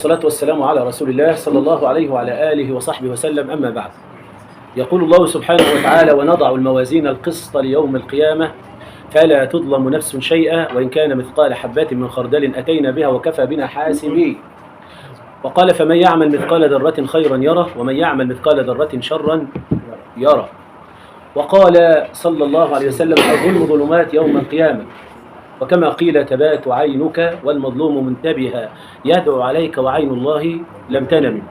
والصلاة والسلام على رسول الله صلى الله عليه وعلى آله وصحبه وسلم. أما بعد، يقول الله سبحانه وتعالى: ونضع الموازين القسط ليوم القيامة فلا تظلم نفس شيئا وإن كان مثقال حبة من خردل أتينا بها وكفى بنا حاسبين. وقال: فمن يعمل مثقال ذرة خيرا يره ومن يعمل مثقال ذرة شرا يره. وقال صلى الله عليه وسلم: الظلم ظلمات يوم القيامة، وكما قيل: تبات عينك والمظلوم منتبها يدعو عليك وعين الله لم تنم.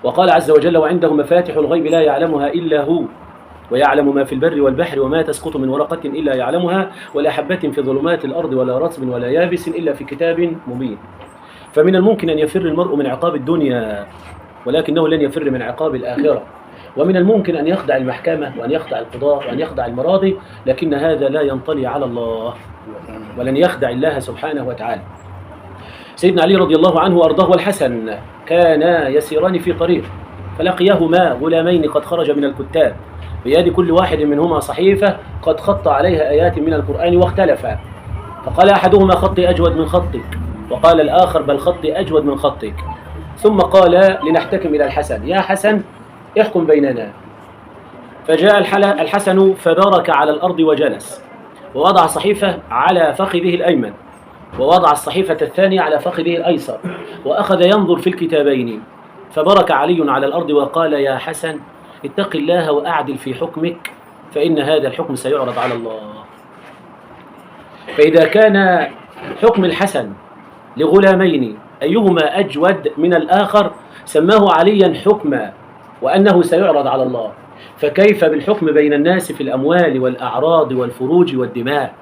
وقال عز وجل: وعنده مفاتح الغيب لا يعلمها إلا هو ويعلم ما في البر والبحر وما تسقط من ورقة إلا يعلمها ولا حبة في ظلمات الأرض ولا رطب ولا يابس إلا في كتاب مبين. فمن الممكن أن يفر المرء من عقاب الدنيا ولكنه لن يفر من عقاب الآخرة، ومن الممكن أن يخضع المحكمة وأن يخضع القضاء وأن يخضع المراضي، لكن هذا لا ينطلي على الله ولن يخدع الله سبحانه وتعالى. سيدنا علي رضي الله عنه وأرضاه والحسن كانا يسيران في طريق، فلقيهما غلامين قد خرج من الكتاب، بيد كل واحد منهما صحيفة قد خط عليها آيات من القرآن واختلفا، فقال أحدهما: خطي أجود من خطك، وقال الآخر: بل خطي أجود من خطك. ثم قال لنحتكم إلى الحسن: يا حسن احكم بيننا. فجاء الحسن فبارك على الأرض وجلس، ووضع صحيفة على فخذه الأيمن، ووضع الصحيفة الثانية على فخذه الأيسر، وأخذ ينظر في الكتابين، فبرك علي على الأرض وقال: يا حسن اتق الله وأعدل في حكمك، فإن هذا الحكم سيعرض على الله. فإذا كان حكم الحسن لغلامين أيهما أجود من الآخر سماه عليا حكما وأنه سيعرض على الله، فكيف بالحكم بين الناس في الأموال والأعراض والفروج والدماء؟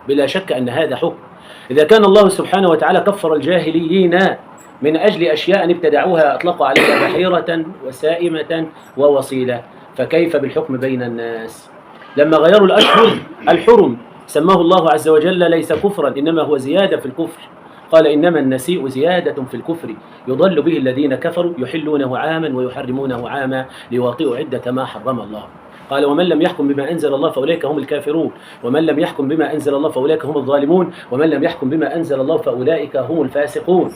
بلا شك أن هذا حكم. إذا كان الله سبحانه وتعالى كفر الجاهليين من أجل أشياء ابتدعوها أطلقوا عليها بحيرة وسائمة ووصيلة، فكيف بالحكم بين الناس؟ لما غيروا الأشهر الحرم سماه الله عز وجل ليس كفرا إنما هو زيادة في الكفر، قال: إنما النسيء زيادة في الكفر يضل به الذين كفروا يحلونه عاما ويحرمونه عاما ليواطئوا عدة ما حرم الله. قال: ومن لم يحكم بما أنزل الله فأولئك هم الكافرون، ومن لم يحكم بما أنزل الله فأولئك هم الظالمون، ومن لم يحكم بما أنزل الله فأولئك هم الفاسقون.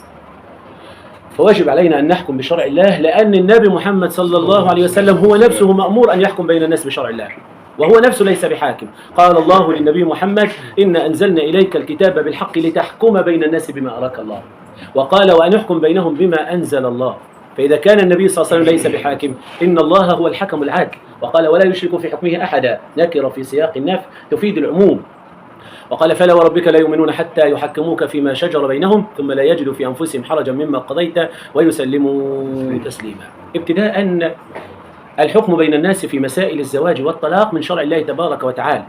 فواجب علينا أن نحكم بشرع الله، لأن النبي محمد صلى الله عليه وسلم هو نفسه مأمور أن يحكم بين الناس بشرع الله، وهو نفسه ليس بحاكم. قال الله للنبي محمد: إنا أنزلنا إليك الكتاب بالحق لتحكم بين الناس بما أراك الله، وقال: وأن يحكم بينهم بما أنزل الله. فإذا كان النبي صلى الله عليه وسلم ليس بحاكم، إن الله هو الحكم العادل، وقال: ولا يشرك في حكمه أحدا، نكر في سياق النفي تفيد العموم. وقال: فلا وربك لا يؤمنون حتى يحكموك فيما شجر بينهم ثم لا يجدوا في أنفسهم حرجا مما قضيت ويسلموا تسليما. ابتداء الحكم بين الناس في مسائل الزواج والطلاق من شرع الله تبارك وتعالى،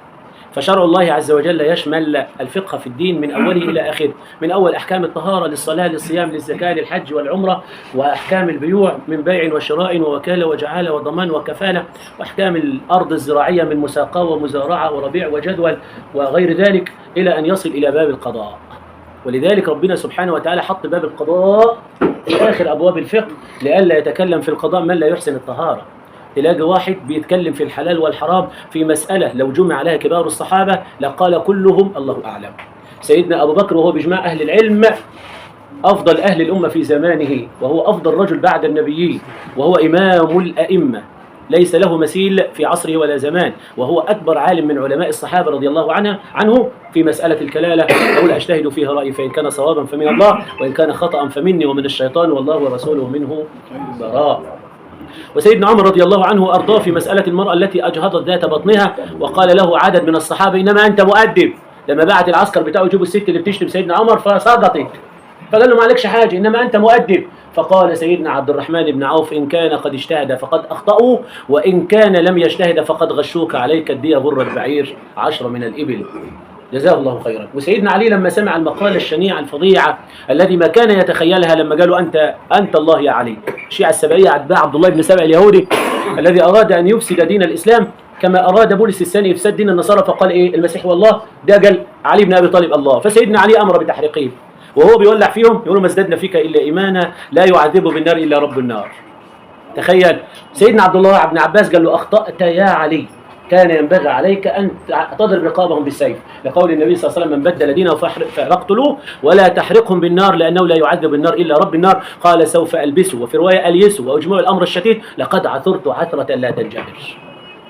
فشرع الله عز وجل يشمل الفقه في الدين من أوله إلى آخره، من أول أحكام الطهارة للصلاة للصيام للزكاة للحج والعمرة، وأحكام البيوع من بيع وشراء ووكالة وجعالة وضمان وكفالة، وأحكام الأرض الزراعية من مساقاة ومزارعة وربيع وجدول وغير ذلك، إلى أن يصل إلى باب القضاء. ولذلك ربنا سبحانه وتعالى حط باب القضاء في آخر أبواب الفقه لئلا يتكلم في القضاء من لا يحسن الطهارة. تلاقي واحد بيتكلم في الحلال والحرام في مسألة لو جمع عليها كبار الصحابة لقال كلهم الله أعلم. سيدنا أبو بكر وهو بإجماع أهل العلم أفضل أهل الأمة في زمانه، وهو أفضل رجل بعد النبيين، وهو إمام الأئمة ليس له مثيل في عصره ولا زمان، وهو أكبر عالم من علماء الصحابة رضي الله عنه في مسألة الكلالة. أقول: أجتهد فيها رأيي فإن كان صوابا فمن الله وإن كان خطأ فمني ومن الشيطان والله ورسوله منه براء. وسيدنا عمر رضي الله عنه أرضاه في مسألة المرأة التي أجهضت ذات بطنها، وقال له عدد من الصحابة: إنما أنت مؤدب. لما بعت العسكر بتاعه يجيبوا الست اللي بتشتم سيدنا عمر فصدقت، فقال له: ما عليكش حاجة، إنما أنت مؤدب. فقال سيدنا عبد الرحمن بن عوف: إن كان قد اجتهد فقد أخطأوا، وإن كان لم يجتهد فقد غشوك، عليك الدية غرة بعير 10 من الإبل. جزاه الله خيرا. وسيدنا علي لما سمع المقالة الشنيعة الفظيعة الذي ما كان يتخيلها لما قالوا: أنت الله يا علي، الشيعة السبعية أتباع عبد الله بن سبع اليهودي الذي أراد أن يفسد دين الإسلام كما أراد بولس الثاني يفسد دين النصارى، فقال: إيه المسيح والله، ده قال علي بن أبي طالب الله. فسيدنا علي أمر بتحريقهم، وهو بيولع فيهم يقولوا: ما ازددنا فيك إلا إيمانا لا يعذبه بالنار إلا رب النار. تخيل. سيدنا عبد الله بن عباس قال له: أخطأت يا علي، كان ينبغي عليك أن تضرب رقابهم بالسيف، لقول النبي صلى الله عليه وسلم: من بدل دينه فاقتلوه ولا تحرقهم بالنار لأنه لا يعذب النار إلا رب النار. قال: سوف ألبسه، وفي رواية: أليسه، وأجمع الأمر الشتيت، لقد عثرت عثرة لا تنجبر.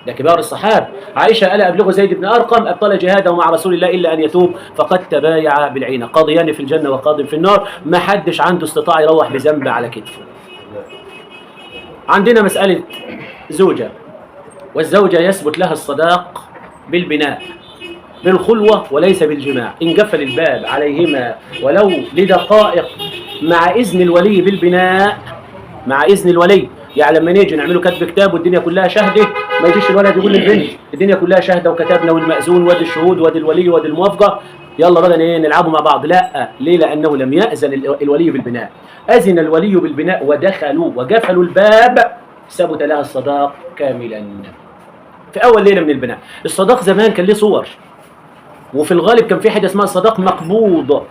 ده كبار الصحابة. عائشة: ألا أبلغ زيد بن أرقم أبطل جهاده مع رسول الله إلا أن يتوب فقد تبايع بالعينة، قاضيان في الجنة وقاض في النار، ما حدش عنده استطاع يروح بذنب على كتفه. عندنا مسألة زوجة، والزوجة يثبت لها الصداق بالبناء، بالخلوة وليس بالجماع، إن قفل الباب عليهما ولو لدقائق مع إذن الولي بالبناء، مع إذن الولي. يعني لما نيجي نعمله كتب كتاب والدنيا كلها شهده، ما يجيش الولد يقول للبنت الدنيا كلها شهده وكتبنا والمأذون وادي الشهود وادي الولي وادي الموافقه، يلا بقى نلعبوا مع بعض. لا، ليه؟ لأنه لم يأذن الولي بالبناء. أذن الولي بالبناء ودخلوا وقفلوا الباب، ثبت لها الصداق كاملا في أول ليلة من البناء. الصداق زمان كان له صور، وفي الغالب كان في حاجة اسمها صداق مقبوض،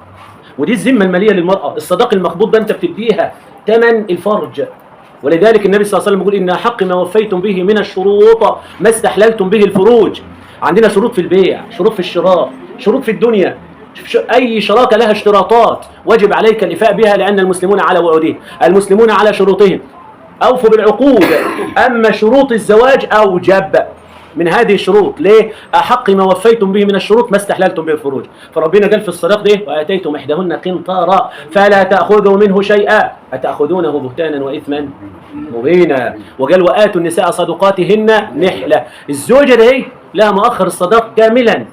ودي الذمة المالية للمرأة. الصداق المقبوض ده أنت بتديها ثمن الفرج، ولذلك النبي صلى الله عليه وسلم يقول: إن حق ما وفيتم به من الشروط ما استحللتم به الفروج. عندنا شروط في البيع، شروط في الشراء، شروط في الدنيا. أي شراكة لها اشتراطات واجب عليك الإفاء بها، لأن المسلمون على وعودهم، المسلمون على شروطهم، أوفوا بالعقود. أما شروط الزواج أوجب من هذه الشروط. ليه؟ أحق ما وفيتم به من الشروط ما استحللتم به الفروج. فربنا قال في الصداق ده: وآتيتم إحداهن قنطارا فلا تأخذوا منه شيئا أتأخذونه بهتانا وإثما مبينا. وقال: وآتوا النساء صدقاتهن نحلة. الزوجة دي لها مؤخر الصداق كاملا،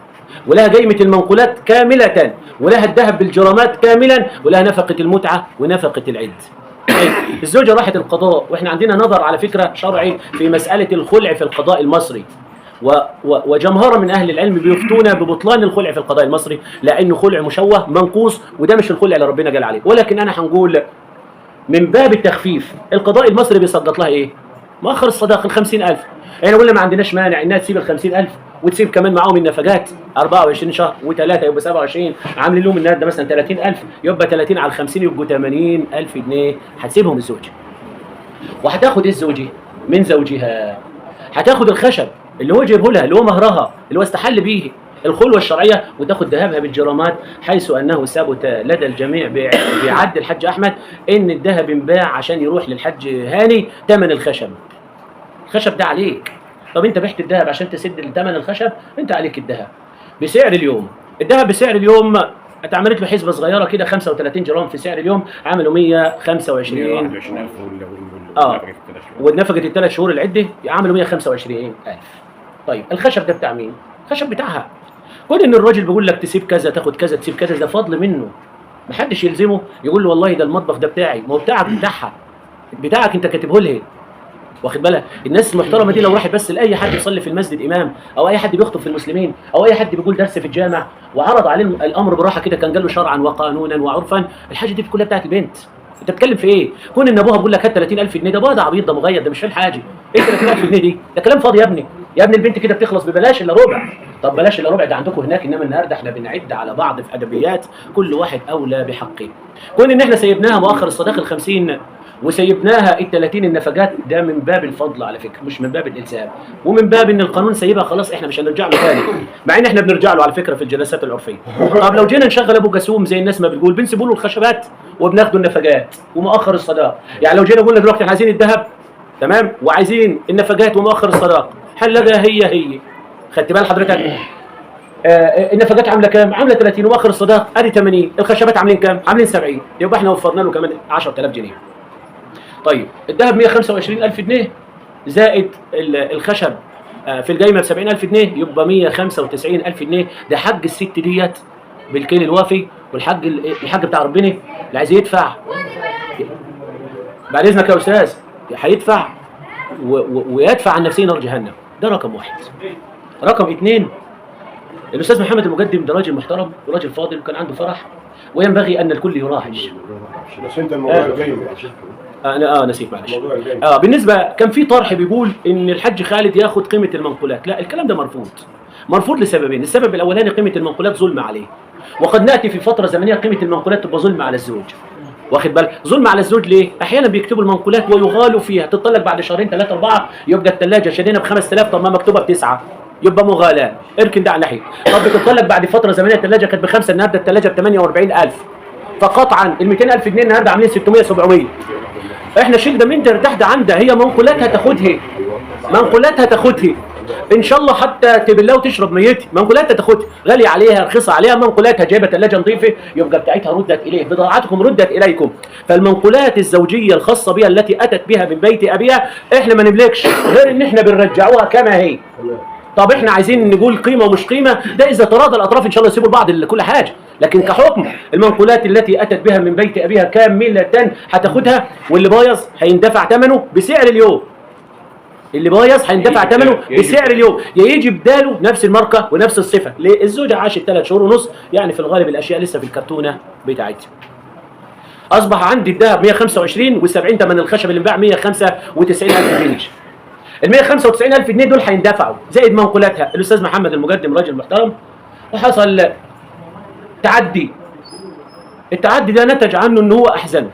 ولها قيمة المنقولات كاملة، ولها الذهب بالجرامات كاملا، ولها نفقة المتعة ونفقة العد. الزوجة راحت القضاء، واحنا عندنا نظر على فكرة شرعي في مسألة الخلع في القضاء المصري، وجمهرة من أهل العلم بيفتون ببطلان الخلع في القضاء المصري، لأنه خلع مشوه منقوص، وده مش الخلع اللي ربنا قال عليه. ولكن أنا هنقول من باب التخفيف، القضاء المصري بيسقط لها إيه؟ مؤخر الصداق 50,000. يعني قلنا ما عندناش مانع إنها تسيب 50,000 وتسيب كمان معاهم النفقات 24 شهر و3 يبقى 27، عاملين لهم النهارده مثلا 30,000، يبقى 30 على 50 يبقوا 80,000 جنيه هتسيبهم الزوجة. وهتاخد الزوجة من زوجها، هتاخد الخشب اللي هو جايبه لها، اللي هو مهرها، اللي هو استحل به الخلوة الشرعية، وتاخد ذهبها بالجرامات، حيث أنه ثبت لدى الجميع بعد الحج أحمد إن الذهب انباع عشان يروح للحج هاني ثمن الخشب. الخشب ده عليك. طب أنت بعت الذهب عشان تسد ثمن الخشب، أنت عليك الذهب بسعر اليوم. الذهب بسعر اليوم اتعملت له حسبة صغيرة كده، 35 جرام في سعر اليوم عملوا 125. ونفقة ال3 شهور العدة عملوا 125,000. طيب الخشب ده بتاع مين؟ الخشب بتاعها. كون ان الراجل بيقول لك تسيب كذا تاخد كذا تسيب كذا، ده فضل منه، محدش يلزمه يقول له والله ده المطبخ ده بتاعي، ما هو بتاعك بتاعها، بتاعك انت كاتبه لها، واخد بالك؟ الناس المحترمه دي لو راحت بس لاي حد يصلي في المسجد امام، او اي حد بيخطب في المسلمين، او اي حد بيقول درس في الجامع وعرض عليه الامر براحه كده، كان قال له شرعا وقانونا وعرفا، الحاجه دي كلها بتاعت البنت. انت بتتكلم في ايه؟ كون ان ابوها بيقول لك هات 30,000 جنيه، ده ابوها ده عبيط، ده مغير، ده مش فاهم حاجه. ايه 30,000 جنيه دي؟ ده كلام فاضي يا ابني. يا ابني البنت كده بتخلص ببلاش الا ربع. طب بلاش الا ربع ده عندكم هناك، انما النهارده احنا بنعد على بعض في ادبيات، كل واحد اولى بحقه. كون ان احنا سيبناها مؤخر الصداق 50 وسيبناها ال30 النفقات، ده من باب الفضل على فكره، مش من باب الالزام، ومن باب ان القانون سيبها خلاص، احنا مش هنرجع له ثاني، مع ان احنا بنرجع له على فكره في الجلسات العرفيه. طب لو جينا نشغل ابو جاسوم زي الناس ما بتقول، بنسيبوا له الخشبات وبناخدوا النفقات ومؤخر الصداق. يعني لو جينا قلنا دلوقتي احنا عايزين الذهب تمام وعايزين النفقات ومؤخر الصداق، حلقها هي خدت بال حضرتك؟ النفقات عامله كام؟ عامله 30، ومؤخر الصداق ادي 80، الخشبات عاملين كام؟ عاملين 70، يبقى احنا وفرنا له كمان 10,000 جنيه. طيب الذهب 125,000 جنيه زائد الخشب في القايمه ب 70,000 جنيه، يبقى 195,000 جنيه. ده حق الست ديت بالكيل الوافي، والحق بتاع ربنا اللي عايز يدفع بعد اذنك يا استاذ هيدفع ويدفع عن نفسه نار جهنم. ده رقم واحد. رقم اثنين، الاستاذ محمد المقدم ده راجل محترم وراجل فاضل وكان عنده فرح، وينبغي ان الكل يراعي. بس انت الموضوع الجاي انا نسيت معلش. بالنسبه كان في طرح بيقول ان الحج خالد ياخد قيمه المنقولات، لا الكلام ده مرفوض. مرفوض لسببين، السبب الاولاني قيمه المنقولات ظلم عليه، وقد ناتي في فتره زمنيه قيمه المنقولات تبقى ظلم على الزوج. واخد بالك؟ ظلم على الزوج ليه؟ احيانا بيكتبوا المنقولات ويغالوا فيها، تطلق بعد شهرين 3 4 يبقى الثلاجه شدينا ب 5000، طب ما مكتوبه ب9. يبقى مغالاه، اركن ده على ناحيه. طب بتطلع لك بعد فتره زمنيه الثلاجه كانت ب5، النهارده الثلاجه ب 48,000، فقطعا ال 200,000 جنيه النهارده عاملين 600 700. احنا شلنا من ده ده عندها، هي منقولاتها تاخدها، منقولاتها تاخدها ان شاء الله، حتى تبلها وتشرب ميتها، منقولاتها تاخدها، غاليه عليها رخيصه عليها، منقولاتها جايبه ثلاجه نظيفه، يبقى بتاعتها ردت اليه، بضاعتكم ردت اليكم. فالمنقولات الزوجيه الخاصه بها التي اتت بها من بيت ابيها احنا ما نملكش غير ان احنا بنرجعوها كما هي. طب احنا عايزين نقول قيمه ومش قيمه، ده اذا تراضى الاطراف ان شاء الله يسيبوا لبعض كل حاجه، لكن كحكم المنقولات التي اتت بها من بيت ابيها كامله هتاخدها، واللي بايظ هيندفع ثمنه بسعر اليوم. اللي بايظ هيندفع ثمنه بسعر اليوم، يجي بداله نفس الماركه ونفس الصفه. ليه؟ الزوجه عاشت 3 شهور ونص، يعني في الغالب الاشياء لسه في الكرتونه بتاعتها. اصبح عندي الذهب 125 و70 ثمن الخشب اللي انباع 195,000 جنيه. ال 195,000 جنيه دول هيندفعوا زائد منقولاتها. الاستاذ محمد المقدم راجل محترم، وحصل تعدي. التعدي ده نتج عنه ان هو احزن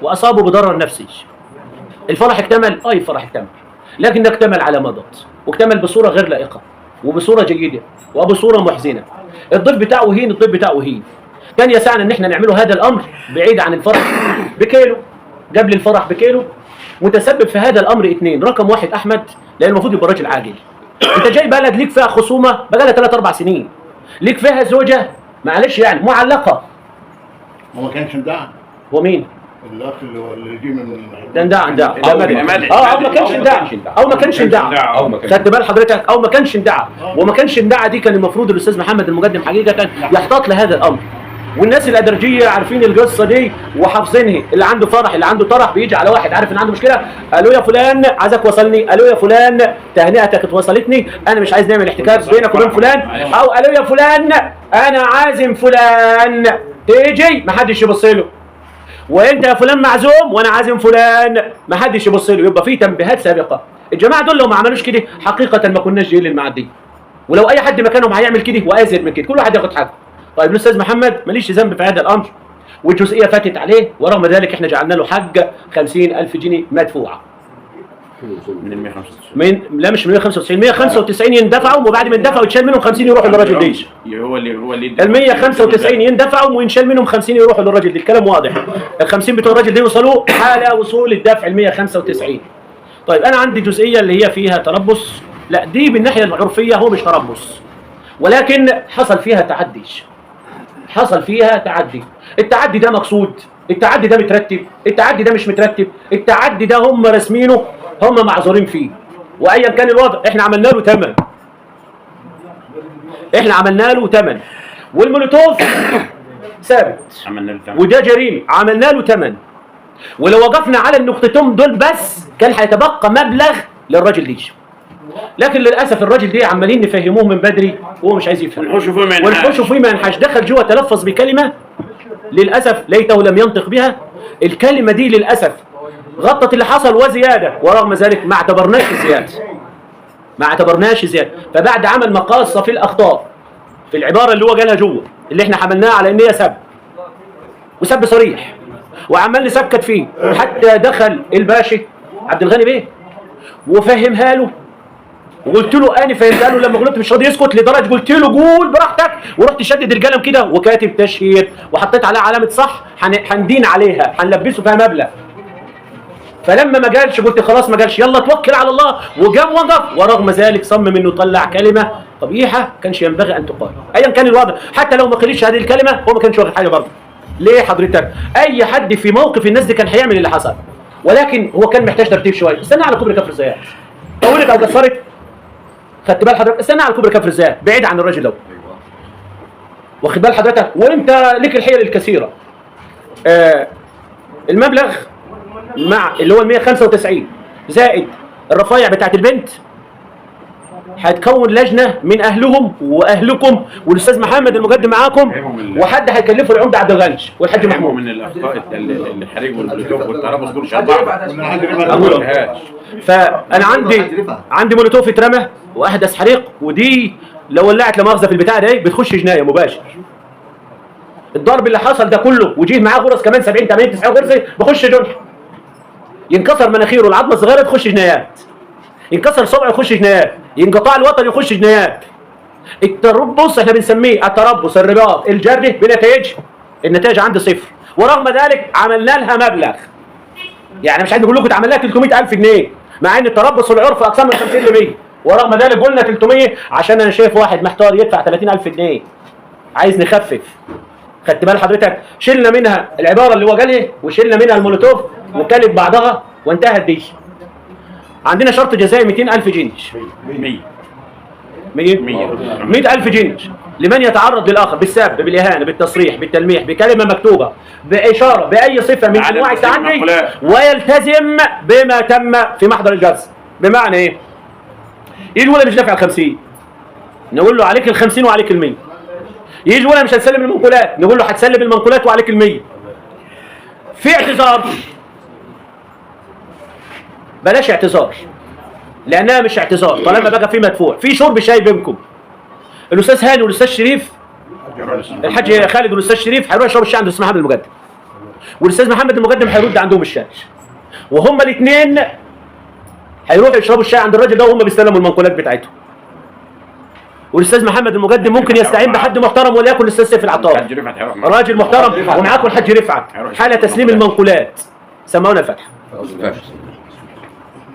واصابه بضرر نفسي. الفرح اكتمل، الفرح اكتمل، لكن اكتمل على مضض، واكتمل بصوره غير لائقه وبصوره جيده وبصوره محزنه. الضيف بتاعه هين، الضيف بتاعه هين. كان يسعنا ان احنا نعمله هذا الامر بعيد عن الفرح بكيلو، قبل الفرح بكيلو. متسبب في هذا الامر 2، رقم 1 احمد، لان المفروض يبقى راجل عاقل. انت جاي بلد ليك فيها خصومه بقالها 3 4 سنين، ليك فيها زوجه معلش يعني معلقه. هو ما كانش مدعم. هو مين؟ الاخ اللي جه من ده ندع او ما كانش ندع، او ما كانش ندع، خدت بال حضرتك، او ما كانش ندع. وما كانش ندع دي كان المفروض الاستاذ محمد المقدم حقيقه يحتاط لهذا الامر. والناس الادرجيه عارفين القصه دي وحافظينها، اللي عنده فرح اللي عنده طرح بيجي على واحد عارف ان عنده مشكله، الو يا فلان عايزك وصلني، الو يا فلان تهنئتك اتوصلتني، انا مش عايز نعمل احتكاك بينك وبين فلان، او الو يا فلان انا عازم فلان تيجي ما حدش يبص له، وانت يا فلان معزوم وانا عازم فلان ما حدش يبص له. يبقى في تنبيهات سابقه. الجماعه دول لو ما عملوش كده حقيقه ما كناش جايين للميعاد دي، ولو اي حد مكانهم هيعمل كده وازيد من كده، كل واحد ياخد حقه. طيب الاستاذ محمد ماليش ذنب في هذا الامر، والجزئيه فاتت عليه، ورغم ذلك احنا جعلنا له حق 50,000 جنيه مدفوعه من ال 195. لا مش من 195، 195 يندفعوا، وبعد ما يندفعوا يتشال منهم 50 يروحوا للراجل ديش. هو اللي ال 195 يندفعوا وينشال منهم 50 يروحوا للراجل دي، الكلام واضح. ال 50 بتوع الراجل دي يوصلوا حال وصول الدفع ال 195. طيب انا عندي جزئيه اللي هي فيها تربص، لا دي من الناحيه العرفيه هو مش تربص، ولكن حصل فيها تعدي، حصل فيها تعدي. التعدي ده مقصود، التعدي ده مترتب، التعدي ده مش مترتب، التعدي ده هم راسمينه، هم معذورين فيه، وايا كان الوضع احنا عملنا له ثمن، احنا عملنا له ثمن. والمولوتوف ثابت عملنا له ثمن، وده جريمه عملنا له ثمن. ولو وقفنا على النقطتين دول بس كان هيتبقى مبلغ للراجل ديش، لكن للاسف الراجل دي عمالين نفهموه من بدري وهو مش عايز يفهم، ونحوشه فيه ما ينحش. دخل جوه تلفظ بكلمه للاسف ليته لم ينطق بها، الكلمه دي للاسف غطت اللي حصل وزياده، ورغم ذلك ما اعتبرناش زياده، ما اعتبرناش زياده. فبعد عمل مقاصه في الاخطاء في العباره اللي هو قالها جوه، اللي احنا حملناها على ان هي سب وسب صريح، وعمال نسكت فيه، حتى دخل الباشا عبد الغني بيه وفهمها له، وقلت له انا فهمتها له لما غلطت مش راضي يسكت، لدرجه قلت له قول براحتك، ورحت شدد القلم كده وكاتب تشهير وحطيت عليها علامه صح، هندين عليها، هنلبسه فيها مبلغ. فلما ما قالش قلت خلاص ما قالش يلا توكل على الله، وقام وقف، ورغم ذلك صمم انه يطلع كلمه قبيحه كانش ينبغي ان تقال ايا كان الوضع، حتى لو ما قالش هذه الكلمه هو ما كانش واخد حاجه برضه. ليه حضرتك؟ اي حد في موقف الناس دي كان هيعمل اللي حصل، ولكن هو كان محتاج ترتيب شويه. استنى على كوبري كفر الزيات، طولت او قصرت، خدت بال حضرتك؟ استنى على كوبري كفر الزيات بعيد عن الراجل ده، واخد بال حضرتك؟ وانت لك الحيل الكثيره. المبلغ مع اللي هو ال 195 زائد الرفايع بتاعت البنت، هتكون لجنه من اهلهم واهلكم والاستاذ محمد المقدم معاكم، وحد هيكلفه العمده عبد الغني والحاج محمود. من الاخطاء الحريق والبلوتوف والترابص دول شباب بعض. فانا عندي مولوتوف اترمى واحدث حريق، ودي لو ولعت لا مؤاخذه في البتاع ده بتخش جنايه مباشر. الضرب اللي حصل ده كله وجيه معاه غرز كمان 70 80 90 غرزه بخش جنح، ينكسر مناخيره العظمه الصغيره تخش جنايات، ينكسر صبعه يخش جنايات. ينقطع الوطن يخش جنايات. التربص احنا بنسميه التربص الرباط الجري بنتائج، النتائج عندي صفر، ورغم ذلك عملنا لها مبلغ. يعني مش عايز نقول لكم اتعمل لها 300,000 جنيه، مع ان التربص والعرف اقسام من 50 ل 100، ورغم ذلك قلنا 300 عشان انا شايف واحد محتار يدفع 30,000 جنيه عايز نخفف. خدت بال حضرتك؟ شلنا منها العباره اللي هو قالها وشلنا منها المولوتوف وكلت بعضها وانتهت دي. عندنا شرط جزائي 200,000 جنيه. 100,000 جنيه لمن يتعرض للاخر بالسب، بالاهانه، بالتصريح، بالتلميح، بكلمه مكتوبه، باشاره، باي صفه من انواع التعدي، ويلتزم بما تم في محضر الجلسه. بمعنى ايه؟ يجي ولا مش دافع ال 50، نقول له عليك ال 50 وعليك ال 100. يجي ولا مش هتسلم المنقولات، نقول له هتسلم المنقولات وعليك ال 100. في اعتذار، بلاش اعتذار لانها مش اعتذار طالما بقى في مدفوع. في شرب شاي بينكم، الاستاذ هاني والاستاذ شريف، الحاج خالد والاستاذ شريف هيروحوا يشربوا الشاي عند الاستاذ محمد المقدم، والاستاذ محمد المقدم هيرد عندهم الشاي، وهم الاثنين هيروحوا يشربوا الشاي عند الراجل ده وهم بيستلموا المنقولات بتاعتهم. والاستاذ محمد المقدم ممكن يستعين بحد محترم وليكن الاستاذ سيف العطار، راجل محترم، ومعاكم الحاج رفعت حال تسليم المنقولات. سمعونا الفتح.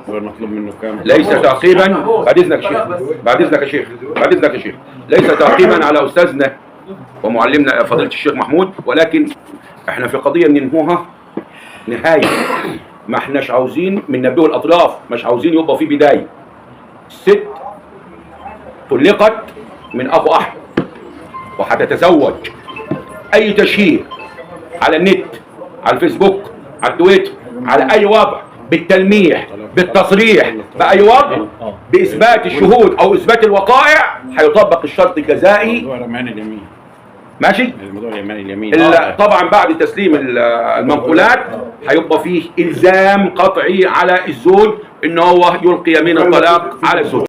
المطلوب منه كام؟ ليس تعقيبا، بعد اذنك يا شيخ، بعد اذنك يا شيخ، بعد اذنك يا شيخ، ليس تعقيبا على استاذنا ومعلمنا فضيله الشيخ محمود، ولكن احنا في قضيه ننهوها نهايه. ما احناش عاوزين من نبيه الاطراف، مش عاوزين يبقى في بدايه. ست طلقت من ابو احمد وهتتزوج. اي تشهير على النت، على الفيسبوك، على التويتر، على اي وضع، بالتلميح، بالتصريح، باي وضع، باثبات الشهود او اثبات الوقائع، هيطبق الشرط الجزائي. موضوع الامان اليمين. ماشي؟ الموضوع الامان اليمين. طبعا بعد تسليم المنقولات هيبقى فيه الزام قطعي على الزوج ان هو يلقي يمين الطلاق على الزوج.